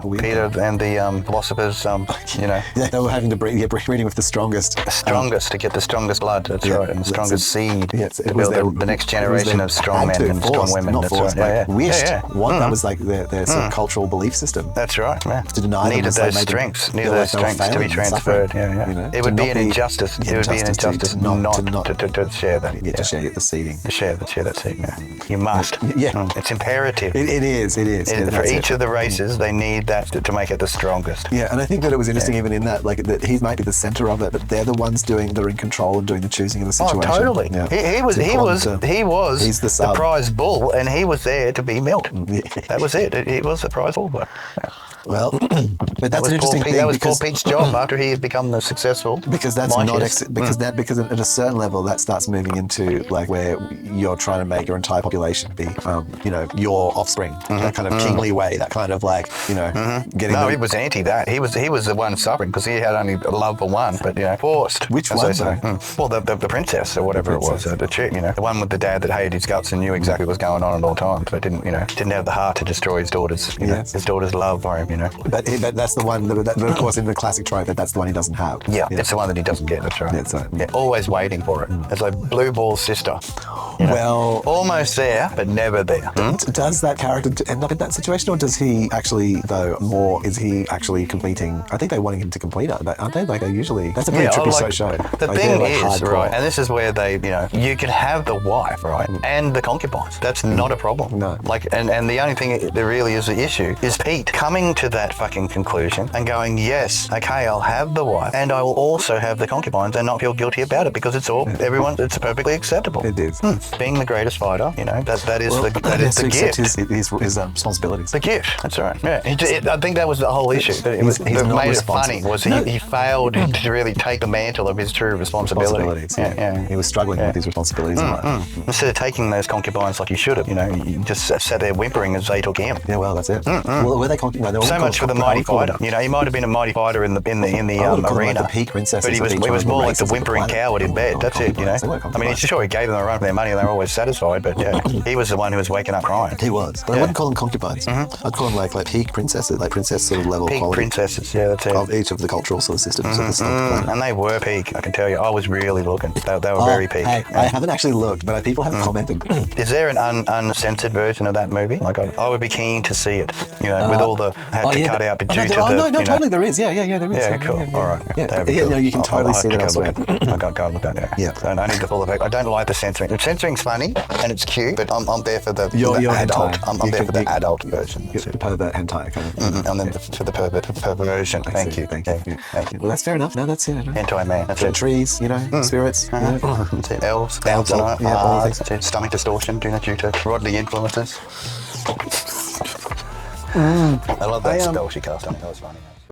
Peter and the philosophers, you know. Yeah, they were having to breeding with the strongest. To get the strongest blood, that's right, and the strongest seed to build the next generation of strong men and strong women. Not that's forced, right. wished. That was like their sort of cultural belief system. That's right, yeah. To deny needed them those strengths to be transferred. You know, it would be an injustice. It would be an injustice not to share that. To share the seeding. To share that seed. Yeah. You must. Yeah, it's imperative. It is. For each of the races, they need that to make it the strongest. Yeah, and I think that it was interesting even in that, like, that he might be the center of it, but they're the ones they're in control and doing the choosing of the situation. Oh, totally. Yeah. He was the prize bull, and he was there to be milked. That was it. He was the prize bull. But, yeah. Well, but that's an interesting thing. That was Paul Pete's job after he had become the successful. Because that's because at a certain level that starts moving into like where you're trying to make your entire population be, you know, your offspring. That kind of kingly way. That kind of like, you know, getting. No, he was anti that. He was the one suffering because he had only a love for one, but you know, forced. Which one? Well, the princess or whatever it was, the chick. You know, the one with the dad that hated his guts and knew exactly what was going on at all times, but didn't have the heart to destroy his daughter's his daughter's love for him. You know. But that's the one that of course in the classic trope that's the one he doesn't have. Yeah, it's the one that he doesn't get. That's right. That's right. Yeah, always waiting for it. It's like Blue Ball's sister. You know? Well, almost there, but never there. Does that character end up in that situation, or does he actually is he actually completing? I think they're wanting him to complete it, aren't they? Like they usually. That's a pretty trippy show. The thing is, right, and this is where they, you know, you can have the wife, right, and the concubines. That's not a problem. No. Like, and the only thing that really is the issue is Pete coming to that fucking conclusion and going, yes, okay, I'll have the wife and I will also have the concubines and not feel guilty about it because it's it's perfectly acceptable. It is. Being the greatest fighter, you know, that is the gift. His responsibilities. The gift. That's right. Yeah. I think that was the whole issue. That made it funny was he failed to really take the mantle of his true responsibility. Yeah. He was struggling with his responsibilities in life. Instead of taking those concubines like he should have, you know, you just sat there whimpering as they took him. Yeah, well, that's it. Well, were they concubines? So much for the mighty fighter. You know, he might have been a mighty fighter in the arena, like the peak princess, but he was more like the whimpering coward in bed. That's it. You know, I mean, sure, he gave them a run for their money and they were always satisfied, but yeah, he was the one who was waking up crying. He was, but I wouldn't call them concubines. I'd call them like peak princesses, like princess sort of level peak quality. Princesses, yeah, that's it. Of each of the cultural sort of systems of the and they were peak. I can tell you, I was really looking. They were very peak. Hey, I haven't actually looked, but people have commented. Is there an uncensored version of that movie? Like, I would be keen to see it. You know, with all the cut out due to the. No, totally, there is. Yeah, there is. Yeah, cool. All right. Yeah, no, you can totally see that elsewhere. I can't go look at that. Yeah. So I need the full effect. I don't like the censoring. The censoring's funny and it's cute, but I'm there for the adult. I'm there for the adult version. The pervert hentai kind of. And then for the perversion. Thank you. Well, that's fair enough. No, that's it. Hentai man. That's it. Trees, you know, spirits. That's it. Elves, all things. Stomach distortion, doing that due to Rodney influences. I love that spell she cast on me. That was funny.